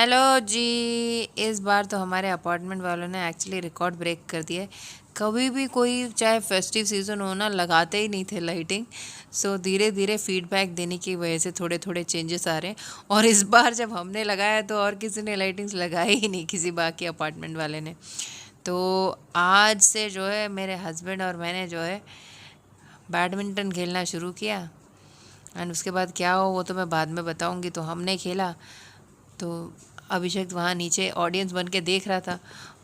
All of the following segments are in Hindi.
हेलो जी। इस बार तो हमारे अपार्टमेंट वालों ने एक्चुअली रिकॉर्ड ब्रेक कर दिया है। कभी भी कोई चाहे फेस्टिव सीज़न हो ना, लगाते ही नहीं थे लाइटिंग। सो धीरे धीरे फीडबैक देने की वजह से थोड़े थोड़े चेंजेस आ रहे हैं। और इस बार जब हमने लगाया तो और किसी ने लाइटिंग्स लगाई ही नहीं, किसी बाकी अपार्टमेंट वाले ने। तो आज से जो है मेरे हस्बैंड और मैंने जो है बैडमिंटन खेलना शुरू किया। एंड उसके बाद क्या हो वो तो मैं बाद में बताऊंगी। तो हमने खेला तो अभिषेक वहाँ नीचे ऑडियंस बन के देख रहा था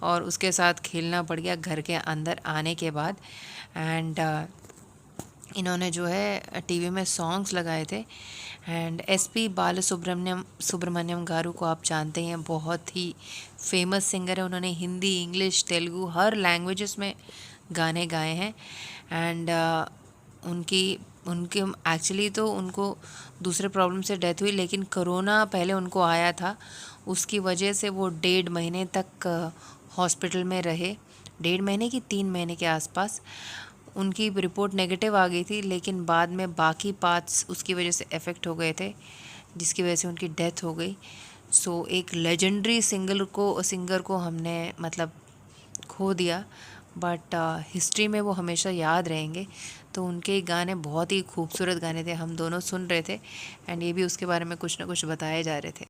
और उसके साथ खेलना पड़ गया घर के अंदर आने के बाद। एंड इन्होंने जो है टीवी में सॉन्ग्स लगाए थे। एंड एसपी सुब्रमण्यम गारू को आप जानते हैं, बहुत ही फेमस सिंगर है। उन्होंने हिंदी, इंग्लिश, तेलुगु हर लैंग्वेजेस में गाने गाए हैं। एंड उनके एक्चुअली तो उनको दूसरे प्रॉब्लम से डेथ हुई, लेकिन कोरोना पहले उनको आया था। उसकी वजह से वो 1.5 महीने तक हॉस्पिटल में रहे। 1.5 महीने की 3 महीने के आसपास उनकी रिपोर्ट नेगेटिव आ गई थी, लेकिन बाद में बाकी पार्ट्स उसकी वजह से अफेक्ट हो गए थे, जिसकी वजह से उनकी डेथ हो गई। सो एक लेजेंडरी सिंगर को हमने मतलब खो दिया, बट हिस्ट्री में वो हमेशा याद रहेंगे। तो उनके गाने बहुत ही खूबसूरत गाने थे, हम दोनों सुन रहे थे। एंड ये भी उसके बारे में कुछ ना कुछ बताए जा रहे थे।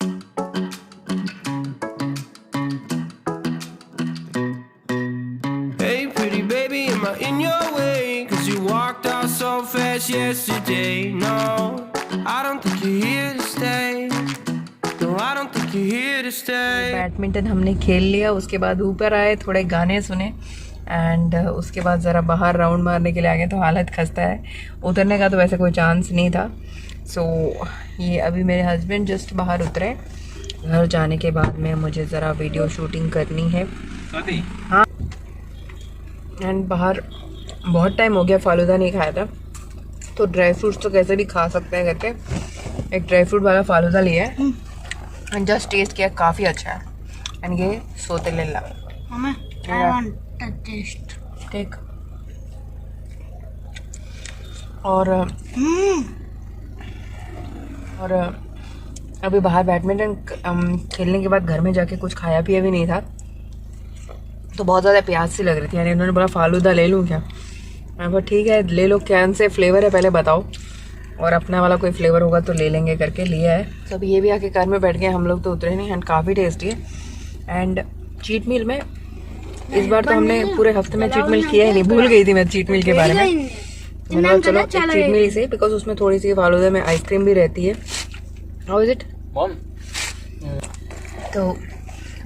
Hey pretty baby, am I in your way? 'Cause you walked out so fast yesterday. No, I don't think you're here to stay. No, I don't think you're here to stay. Badminton हमने खेल लिया, उसके बाद ऊपर आए, थोड़े गाने सुने। एंड उसके बाद ज़रा बाहर राउंड मारने के लिए आ गए। तो हालत खस्ता है, उतरने का तो वैसे कोई चांस नहीं था। सो ये अभी मेरे हस्बैंड जस्ट बाहर उतरे। घर जाने के बाद में मुझे ज़रा वीडियो शूटिंग करनी है। हाँ, एंड बाहर बहुत टाइम हो गया फालूदा नहीं खाया था, तो ड्राई फ्रूट्स तो कैसे भी खा सकते हैं करके एक ड्राई फ्रूट वाला फालूदा लिया है। एंड जस्ट टेस्ट किया, काफ़ी अच्छा है। एंड ये सोतेलेला ठीक। और अभी बाहर बैडमिंटन खेलने के बाद घर में जाके कुछ खाया पिया भी नहीं था, तो बहुत ज़्यादा प्यास सी लग रही थी। यानी उन्होंने बोला फालूदा ले लूँ क्या? मैं बोला ठीक है ले लो, कैन से फ्लेवर है पहले बताओ, और अपना वाला कोई फ्लेवर होगा तो ले लेंगे करके लिया है। तो अभी ये भी आके कार में बैठ गए, हम लोग तो उतरे नहीं। एंड काफ़ी टेस्टी है। एंड चीट मील में इस बार तो हमने पूरे हफ्ते में चीट मील किया ही नहीं, भूल गई थी मैं चीट मील के बारे में। मैंने बोला चलो एक चीट मील से, बिकॉज उसमें थोड़ी सी फालूदा में आइसक्रीम भी रहती है। How is it? तो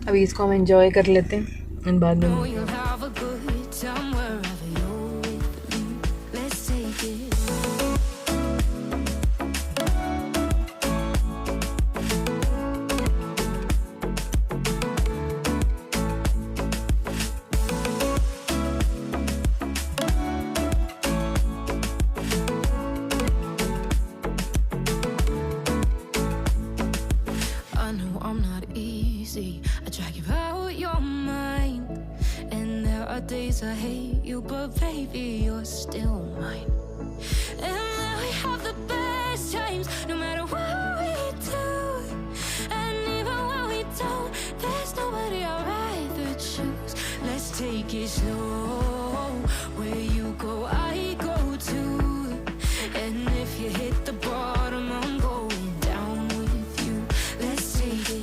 अभी इसको हम एंजॉय कर लेते हैं एंड बाद में I drag you out your mind, and there are days I hate you, but baby you're still mine. And we have the best times, no matter what we do. And even when we don't, there's nobody I'd rather choose. Let's take it slow, where you go I go too. And if you hit the bottom, I'm going down with you. Let's take it.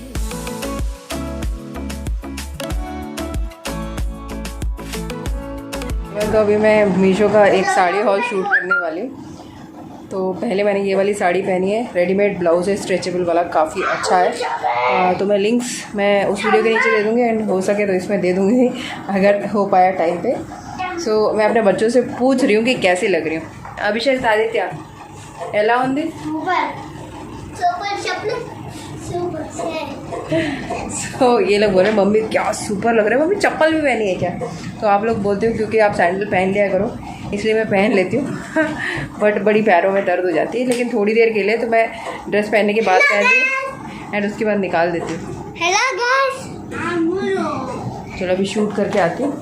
तो अभी मैं मीशो का एक साड़ी हॉल शूट करने वाली हूँ। तो पहले मैंने ये वाली साड़ी पहनी है, रेडीमेड ब्लाउज है स्ट्रेचेबल वाला, काफ़ी अच्छा है। तो मैं लिंक्स मैं उस वीडियो के नीचे दे दूँगी, एंड हो सके तो इसमें दे दूँगी अगर हो पाया टाइम पे। सो मैं अपने बच्चों से पूछ रही हूँ कि कैसी लग रही हूँ। अभिषेक आदित्य ఎలా ఉంది? सो ये लोग बोल रहे मम्मी क्या सुपर लग रहा है, मम्मी चप्पल भी पहनी है क्या? तो आप लोग बोलते हो क्योंकि आप सैंडल पहन लिया करो, इसलिए मैं पहन लेती हूँ। बट बड़ी पैरों में दर्द हो जाती है, लेकिन थोड़ी देर के लिए तो मैं ड्रेस पहनने के बाद पहनती हूँ एंड उसके बाद निकाल देती हूँ। चलो अभी शूट करके आती हूँ।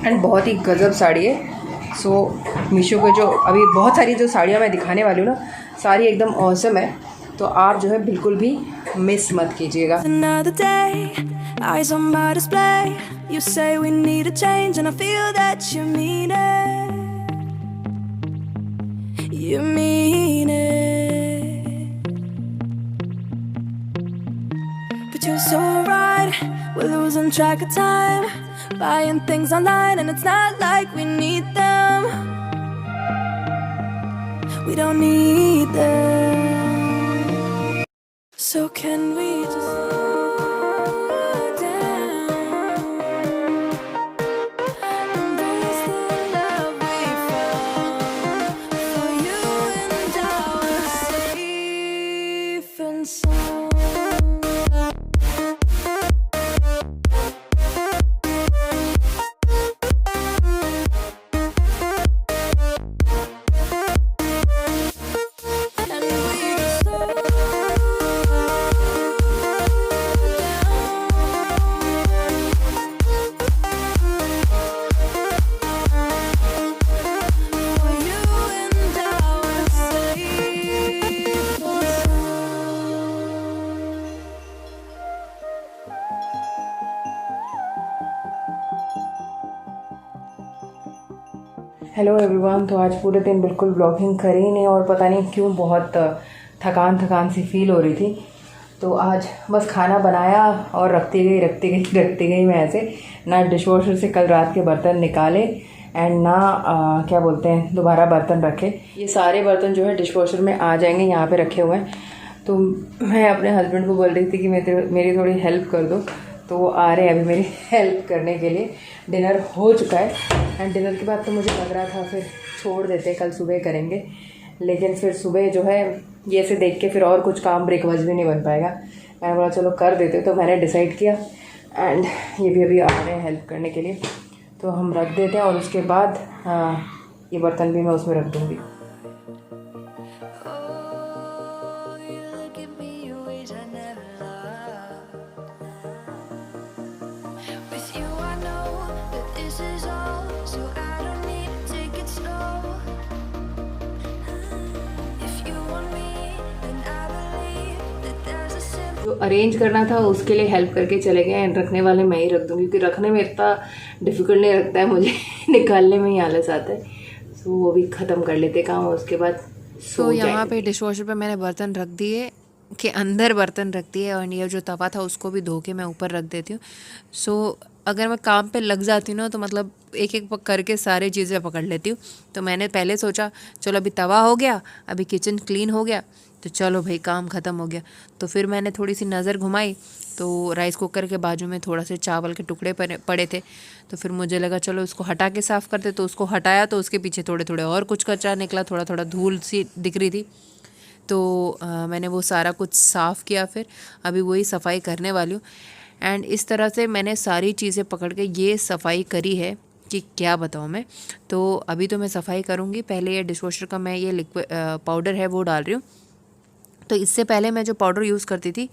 एंड बहुत ही गजब साड़ी है। सो मीशो के जो अभी बहुत सारी जो साड़ियाँ मैं दिखाने वाली हूँ ना, सारी एकदम ऑसम है। तो आप जो है बिल्कुल भी मिस मत कीजिएगा। Another day, eyes on my display. You say we need a change, and I feel that you mean it. You mean it. But you're so right, we're losing track of time, buying things online, and it's not like we need them. We don't need them. So can we just slow down? Embrace the love we found, for you and I were safe and sound. And we just slow down. For you and I were safe and sound. Hello everyone. तो आज पूरे दिन बिल्कुल ब्लॉगिंग करी ही नहीं और पता नहीं क्यों बहुत थकान सी फील हो रही थी। तो आज बस खाना बनाया और रखती गई मैं ऐसे। ना डिशवॉशर से कल रात के बर्तन निकाले एंड ना क्या बोलते हैं दोबारा बर्तन रखे। ये सारे बर्तन जो है डिशवॉशर में आ जाएंगे, यहाँ पे रखे हुए हैं। तो मैं अपने हस्बैंड को बोल रही थी कि मेरी थोड़ी हेल्प कर दो, तो वो आ रहे हैं अभी मेरी हेल्प करने के लिए। डिनर हो चुका है एंड डिनर के बाद तो मुझे लग रहा था फिर छोड़ देते, कल सुबह करेंगे, लेकिन फिर सुबह जो है ये से देख के फिर और कुछ काम ब्रेकफास्ट भी नहीं बन पाएगा। मैंने बोला चलो कर देते, तो मैंने डिसाइड किया एंड ये भी अभी आ रहे हैं हेल्प करने के लिए। तो हम रख देते हैं और उसके बाद ये बर्तन भी मैं उसमें रख दूँगी। Oh, you look at me in ways I never loved. With you I know that this is all, so I don't need to take it slow. If you want me, then I believe that there's a simple. जो अरेंज करना था उसके लिए हेल्प करके चले गए एंड रखने वाले मैं ही रख दूँगी, क्योंकि रखने में इतना डिफ़िकल्ट नहीं लगता है मुझे निकालने में ही आलस आता है। सो वो भी ख़त्म कर लेते काम और उसके बाद सो यहाँ पे डिशवॉशर पे मैंने बर्तन रख दिए, के अंदर बर्तन रख दिए और ये जो तवा था उसको भी धो के मैं ऊपर रख देती हूँ। सो अगर मैं काम पे लग जाती हूँ ना तो मतलब एक एक करके सारी चीज़ें पकड़ लेती हूँ। तो मैंने पहले सोचा चलो अभी तवा हो गया, अभी किचन क्लीन हो गया, तो चलो भाई काम ख़त्म हो गया। तो फिर मैंने थोड़ी सी नज़र घुमाई तो राइस कुकर के बाजू में थोड़ा से चावल के टुकड़े पड़े थे। तो फिर मुझे लगा चलो उसको हटा के साफ़ करते, तो उसको हटाया तो उसके पीछे थोड़े थोड़े और कुछ कचरा निकला, थोड़ा थोड़ा धूल सी दिख रही थी। तो मैंने वो सारा कुछ साफ़ किया, फिर अभी वही सफाई करने वाली हूँ। एंड इस तरह से मैंने सारी चीज़ें पकड़ के ये सफाई करी है कि क्या बताऊँ मैं। तो अभी तो मैं सफाई करूँगी, पहले ये डिशवॉशर का मैं ये लिक्विड पाउडर है वो डाल रही हूँ। तो इससे पहले मैं जो पाउडर यूज़ करती थी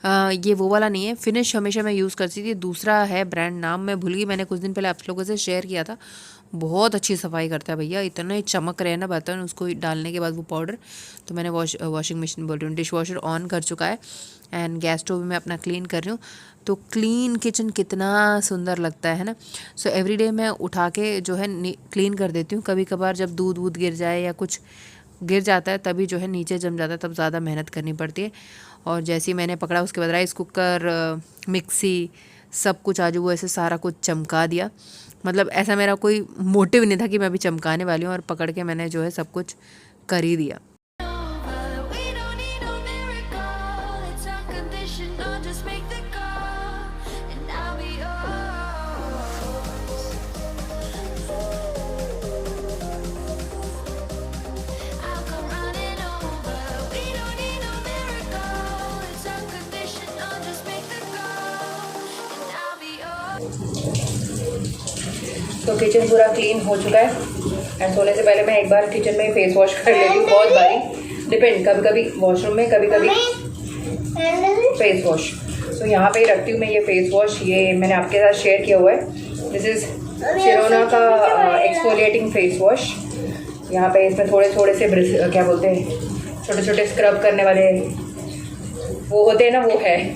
ये वो वाला नहीं है, फिनिश हमेशा मैं यूज़ करती थी, दूसरा है ब्रांड, नाम मैं भूल गई। मैंने कुछ दिन पहले आप लोगों से शेयर किया था। बहुत अच्छी सफाई करता है भैया, इतना ही चमक रहे हैं ना बर्तन उसको डालने के बाद वो पाउडर। तो मैंने वॉशिंग मशीन बोल रही हूँ, डिशवॉशर ऑन कर चुका है एंड गैस स्टोव भी मैं अपना क्लीन कर रही हूँ। तो क्लीन किचन कितना सुंदर लगता है ना। सो एवरीडे मैं उठा के जो है क्लीन कर देती हूँ। कभी कभार जब दूध वूध गिर जाए या कुछ गिर जाता है तभी जो है नीचे जम जाता है, तब ज़्यादा मेहनत करनी पड़ती है। और जैसे ही मैंने पकड़ा उसके बाद राइस कुकर, मिक्सी, सब कुछ आजू वो ऐसे सारा कुछ चमका दिया। मतलब ऐसा मेरा कोई मोटिव नहीं था कि मैं अभी चमकाने वाली हूँ, और पकड़ के मैंने जो है सब कुछ कर ही दिया। We don't need no miracle, it's unconditional, just make the call, and I'll be yours. I'll come running over. We don't need no miracle, it's unconditional, just make the call, and I'll be yours. तो किचन पूरा क्लीन हो चुका है एंड सोने से पहले मैं एक बार किचन में फेस वॉश कर लेती हूँ, बहुत बारी, डिपेंड, कभी कभी वॉशरूम में, कभी कभी फेस वॉश। सो यहाँ पे ही रखती हूँ मैं ये फेस वॉश, ये मैंने आपके साथ शेयर किया हुआ है। दिस इज़ शिरोना का एक्सफोलिएटिंग फेस वॉश। यहाँ पे इसमें थोड़े थोड़े से क्या बोलते हैं, छोटे छोटे स्क्रब करने वाले वो होते हैं ना, वो है।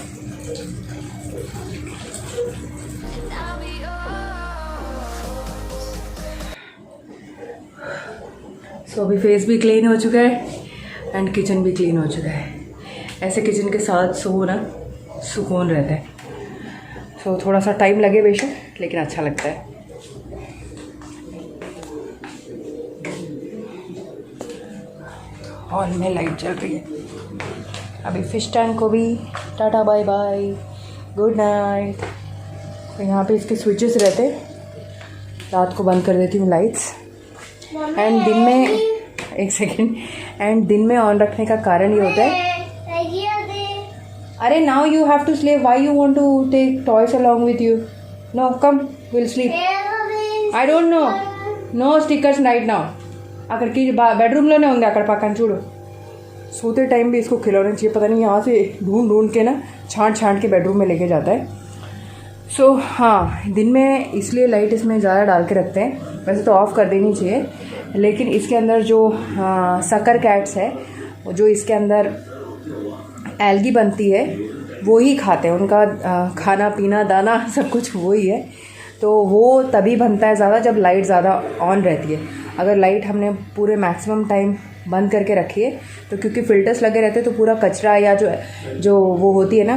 सो अभी फेस भी क्लीन हो चुका है एंड किचन भी क्लीन हो चुका है। ऐसे किचन के साथ सो ना सुकून रहता है। सो थोड़ा सा टाइम लगे बेशक, लेकिन अच्छा लगता है। हॉल में लाइट चल रही है। अभी फिश टैंक को भी tata bye bye, good night. तो यहाँ पे इसके स्विचेस रहते हैं, रात को बंद कर देती हूँ लाइट्स। एंड दिन में, एक सेकेंड, एंड दिन में ऑन रखने का कारण ये होता है, अरे now you have to sleep, why you want to take toys along with you? No come, will sleep. I don't know, no stickers night now. అక్కడికి బెడ్రూమ్లోనే ఉంది, అక్కడ పక్కన చూడు। सोते टाइम भी इसको खिलौने चाहिए, पता नहीं यहाँ से ढूंढ ढूंढ के ना छांट के बेडरूम में लेके जाता है। सो हाँ, दिन में इसलिए लाइट इसमें ज़्यादा डाल के रखते हैं, वैसे तो ऑफ़ कर देनी चाहिए, लेकिन इसके अंदर जो सकर कैट्स है, जो इसके अंदर एल्गी बनती है वो ही खाते हैं। उनका खाना पीना दाना सब कुछ वही है, तो वो तभी बनता है ज़्यादा जब लाइट ज़्यादा ऑन रहती है। अगर लाइट हमने पूरे मैक्सिमम टाइम बंद करके रखी है तो क्योंकि फ़िल्टर्स लगे रहते हैं तो पूरा कचरा या जो वो होती है ना,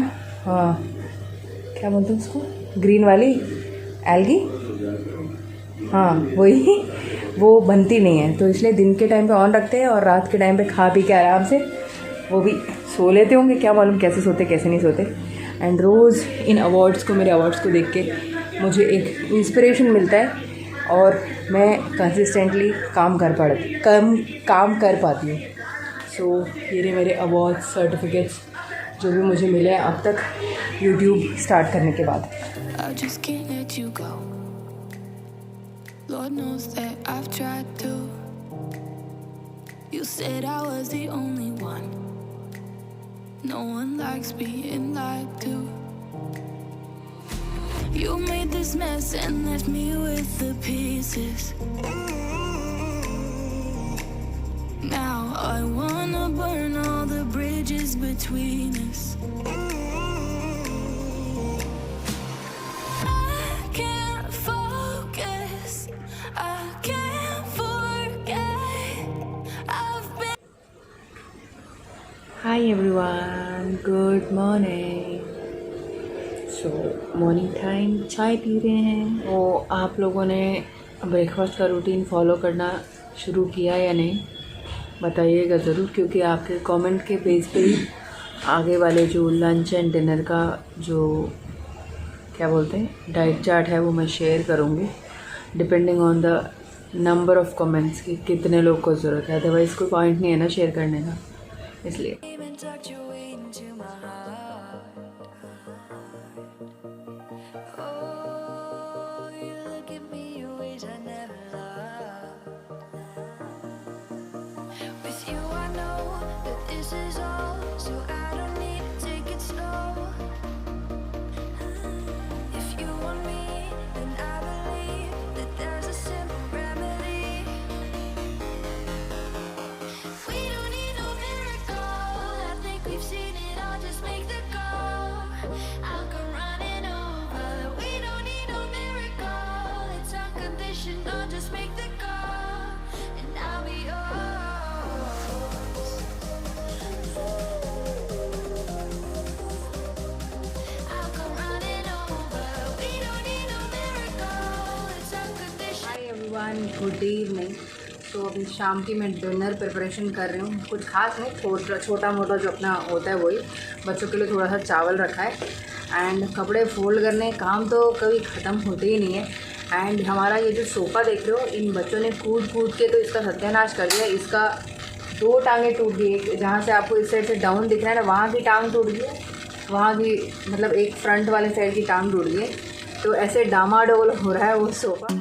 क्या बोलते हैं उसको, ग्रीन वाली एल्गी, हाँ वही, वो बनती नहीं है। तो इसलिए दिन के टाइम पे ऑन रखते हैं और रात के टाइम पे खा पी के आराम से वो भी सो लेते होंगे, क्या मालूम कैसे सोते कैसे नहीं सोते। एंड रोज़ इन अवार्ड्स को, मेरे अवार्ड्स को देख के मुझे एक इंस्पिरेशन मिलता है और मैं कंसिस्टेंटली काम कर पाती हूँ। सो ये रहे मेरे अवार्ड सर्टिफिकेट्स जो भी मुझे मिले हैं अब तक यूट्यूब स्टार्ट करने के बाद। I just can't let you go. Lord knows that I've tried to. You said I was the only one. No one likes being lied to. You made this mess and left me with the pieces. Now I wanna burn all the bridges between us. I can't focus, I can't forget. I've been. Hi everyone, good morning. So morning time, चाय पी रहे हैं। तो आप लोगों ने ब्रेकफास्ट का रूटीन फॉलो करना शुरू किया या नहीं बताइएगा ज़रूर, क्योंकि आपके कमेंट के बेस पे ही आगे वाले जो लंच एंड डिनर का जो क्या बोलते हैं डाइट चार्ट है वो मैं शेयर करूँगी, depending on the number of comments कि कितने लोग को ज़रूरत है। अदरवाइज़ कोई पॉइंट नहीं है ना शेयर करने का, इसलिए। Good evening. तो अभी शाम की मैं डिनर प्रिपरेशन कर रही हूँ, कुछ खास नहीं, छोटा मोटा जो अपना होता है वही। बच्चों के लिए थोड़ा सा चावल रखा है एंड कपड़े फोल्ड करने काम तो कभी ख़त्म होते ही नहीं है। एंड हमारा ये जो सोफ़ा देख रहे हो, इन बच्चों ने कूद के तो इसका सत्यानाश कर दिया। इसका 2 टांगें टूट गई, जहाँ से आपको इस साइड से डाउन दिख रहा है ना, वहाँ की टांग टूट गई, वहाँ की मतलब एक फ्रंट वाले साइड की टांग टूट गई। तो ऐसे डामाडोल हो रहा है वो sofa.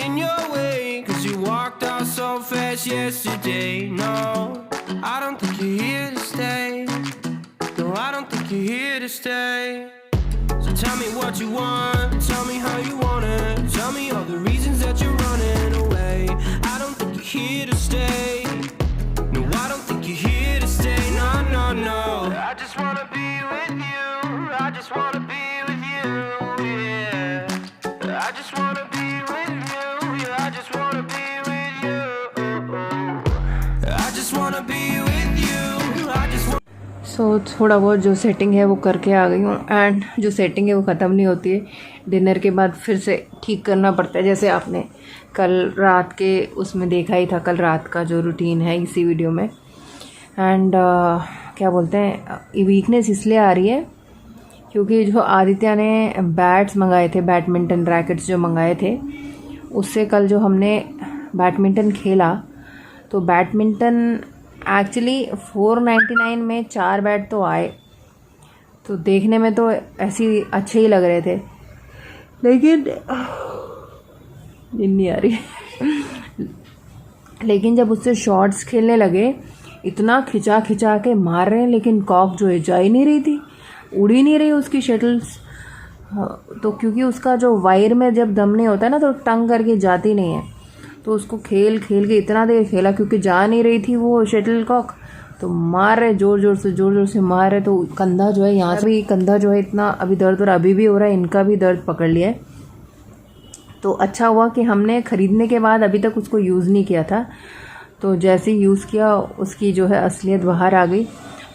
In your way, 'cause you walked out so fast yesterday. No, I don't think you're here to stay. No, I don't think you're here to stay. So tell me what you want, tell me how you want it, tell me all the reasons that you're running away. I here to stay. No, I don't think you're here to stay. No, no, no. I just wanna be with you. I just wanna be with you. Yeah. I just wanna be with you. Yeah, I just wanna be with you. I just wanna be with you. I just want. सो थोड़ा बहुत जो सेटिंग है वो करके आ गई हूँ एंड जो सेटिंग है वो ख़त्म नहीं होती है, डिनर के बाद फिर से ठीक करना पड़ता है। जैसे आपने कल रात के उसमें देखा ही था, कल रात का जो रूटीन है इसी वीडियो में। एंड क्या बोलते हैं, वीकनेस इसलिए आ रही है क्योंकि जो आदित्य ने बैट्स मंगाए थे, बैडमिंटन रैकेट्स जो मंगाए थे, उससे कल जो हमने बैडमिंटन खेला तो बैडमिंटन एक्चुअली 499 में 4 बैट तो आए, तो देखने में तो ऐसे अच्छे ही लग रहे थे, लेकिन नींद नहीं आ रही लेकिन जब उससे शॉट्स खेलने लगे इतना खिंचा खिंचा के मार रहे हैं, लेकिन कॉक जो है जा ही नहीं रही थी, उड़ ही नहीं रही उसकी शटल्स। तो क्योंकि उसका जो वायर में जब दम नहीं होता है ना तो टंग करके जाती नहीं है, तो उसको खेल खेल के इतना देर खेला क्योंकि जा नहीं रही थी वो शटल कॉक, तो मार रहे जोर जोर से मार रहे। तो कंधा जो है यहाँ से भी, कंधा जो है इतना अभी दर्द, और अभी भी हो रहा है, इनका भी दर्द पकड़ लिया है। तो अच्छा हुआ कि हमने ख़रीदने के बाद अभी तक उसको यूज़ नहीं किया था, तो जैसे ही यूज़ किया उसकी जो है असलियत बाहर आ गई,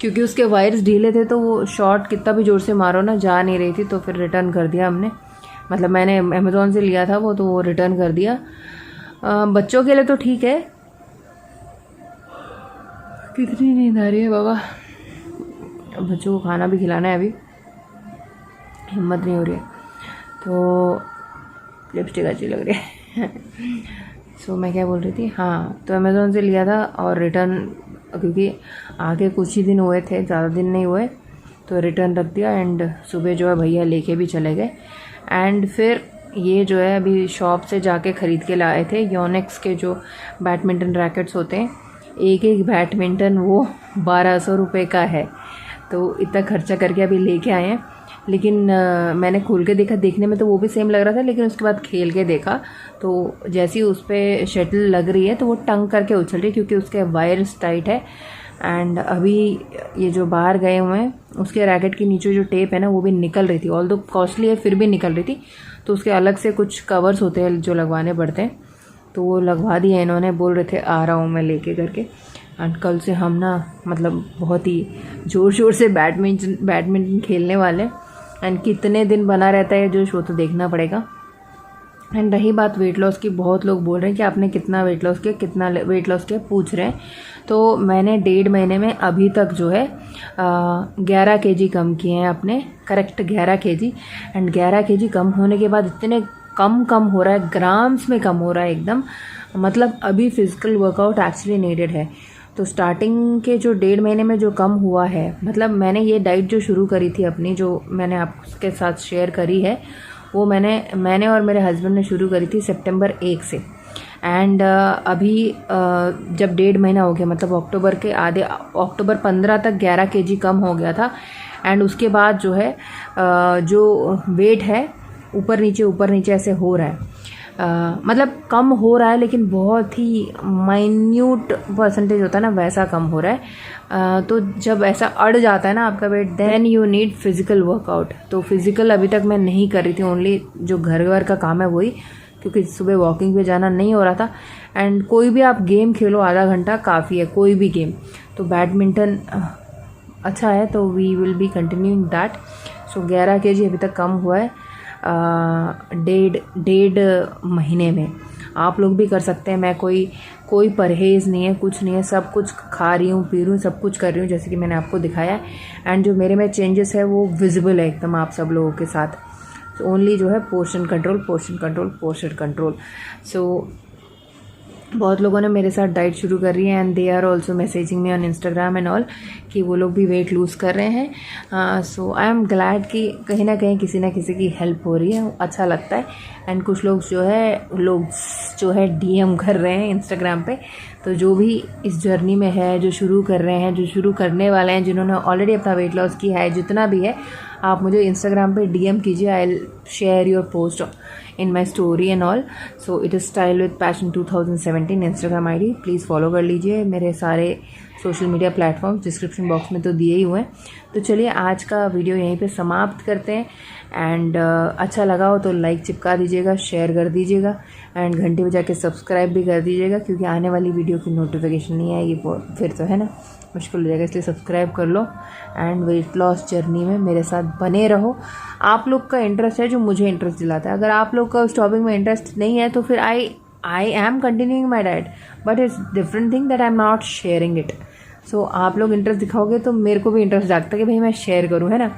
क्योंकि उसके वायर्स ढीले थे तो वो शॉट कितना भी ज़ोर से मारो ना जा नहीं रही थी। तो फिर रिटर्न कर दिया हमने, मतलब मैंने अमेज़ॉन से लिया था वो, तो वो रिटर्न कर दिया। बच्चों के लिए तो ठीक है। कितनी नींद आ रही है बाबा, बच्चों को खाना भी खिलाना है, अभी हिम्मत नहीं हो रही है। तो लिपस्टिक अच्छी लग रही है सो मैं क्या बोल रही थी, हाँ तो अमेज़ॉन से लिया था और रिटर्न, क्योंकि आगे कुछ ही दिन हुए थे, ज़्यादा दिन नहीं हुए, तो रिटर्न रख दिया। एंड सुबह जो है भैया लेके भी चले गए। एंड फिर ये जो है अभी शॉप से जाके ख़रीद के लाए थे योनेक्स के जो बैडमिंटन रैकेट्स होते हैं, एक बैडमिंटन वो 1200 रुपये का है, तो इतना खर्चा करके अभी लेके आए हैं। लेकिन मैंने खोल के देखा, देखने में तो वो भी सेम लग रहा था, लेकिन उसके बाद खेल के देखा तो जैसी उस पर शटल लग रही है तो वो टंग करके उछल रही है, क्योंकि उसके वायर्स टाइट है। एंड अभी ये जो बाहर गए हुए हैं उसके रैकेट के नीचे जो टेप है ना वो भी निकल रही थी, ऑल्दो कॉस्टली है फिर भी निकल रही थी। तो उसके अलग से कुछ कवर्स होते हैं जो लगवाने पड़ते हैं, तो वो लगवा दिए इन्होंने, बोल रहे थे आ रहा हूँ मैं लेके करके। एंड कल से हम ना मतलब बहुत ही ज़ोर शोर से बैडमिंटन खेलने वाले। एंड कितने दिन बना रहता है जो शो तो देखना पड़ेगा। एंड रही बात वेट लॉस की, बहुत लोग बोल रहे हैं कि आपने कितना वेट लॉस किया, कितना वेट लॉस किया पूछ रहे हैं। तो मैंने 1.5 महीने में अभी तक जो है 11 kg कम किए हैं अपने, करेक्ट 11 kg। एंड 11 kg कम होने के बाद इतने कम हो रहा है, ग्राम्स में कम हो रहा है एकदम, मतलब अभी फिजिकल वर्कआउट एक्चुअली नीडेड है। तो स्टार्टिंग के जो 1.5 महीने में जो कम हुआ है, मतलब मैंने ये डाइट जो शुरू करी थी अपनी, जो मैंने आपके साथ शेयर करी है, वो मैंने और मेरे हस्बैंड ने शुरू करी थी सितंबर 1 से। एंड अभी जब 1.5 महीना हो गया, मतलब अक्टूबर के आधे, अक्टूबर 15 तक 11 kg कम हो गया था। एंड उसके बाद जो है जो वेट है ऊपर नीचे ऐसे हो रहा है, मतलब कम हो रहा है, लेकिन बहुत ही माइन्यूट परसेंटेज होता है ना वैसा कम हो रहा है। तो जब ऐसा अड़ जाता है ना आपका weight, then you need physical workout. तो फिज़िकल अभी तक मैं नहीं कर रही थी, ओनली जो घर का काम है वही, क्योंकि सुबह वॉकिंग पे जाना नहीं हो रहा था। एंड कोई भी आप गेम खेलो आधा घंटा काफ़ी है, कोई भी गेम। तो बैडमिंटन अच्छा है, तो we will be continuing that. So 11 kg अभी तक कम हुआ है 1.5 महीने में। आप लोग भी कर सकते हैं, मैं कोई परहेज़ नहीं है, कुछ नहीं है, सब कुछ खा रही हूँ, पी रही हूँ, सब कुछ कर रही हूँ जैसे कि मैंने आपको दिखाया। एंड जो मेरे में चेंजेस है वो विजिबल है एकदम आप सब लोगों के साथ। सो ओनली जो है पोर्शन कंट्रोल। सो बहुत लोगों ने मेरे साथ डाइट शुरू कर रही है, and they are also messaging me on Instagram and all कि वो लोग भी वेट लूज़ कर रहे हैं। सो आई एम ग्लैड कि कहीं ना कहीं किसी ना किसी की हेल्प हो रही है, अच्छा लगता है। एंड कुछ लोग जो है DM कर रहे हैं इंस्टाग्राम पे। तो जो भी इस जर्नी में है, जो शुरू कर रहे हैं, जो शुरू करने वाले हैं, जिन्होंने ऑलरेडी अपना वेट लॉस किया है, जितना भी है, आप मुझे इंस्टाग्राम पे DM कीजिए, I share your post in my story and all. So it is style with passion 2017 Instagram ID. Please follow कर लीजिए. मेरे सारे social media platform description box में तो दिए ही हुए हैं. तो चलिए आज का वीडियो यहीं पे समाप्त करते हैं. एंड अच्छा लगा हो तो लाइक चिपका दीजिएगा, शेयर कर दीजिएगा एंड घंटी बजा के सब्सक्राइब भी कर दीजिएगा, क्योंकि आने वाली वीडियो की नोटिफिकेशन नहीं आएगी फिर तो है ना, मुश्किल हो जाएगा. इसलिए सब्सक्राइब कर लो एंड वेट लॉस जर्नी में मेरे साथ बने रहो. आप लोग का इंटरेस्ट है जो मुझे इंटरेस्ट दिलाता है. अगर आप लोग का उस टॉपिक में इंटरेस्ट नहीं है तो फिर I am continuing my diet, but it's different thing that I am not sharing it. So आप लोग इंटरेस्ट दिखाओगे तो मेरे को भी इंटरेस्ट जागता है कि भाई मैं शेयर करूँ, है ना.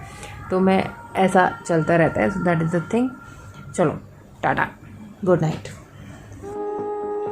तो मैं ऐसा चलता रहता है. So that is the thing. चलो टाटा, गुड नाइट.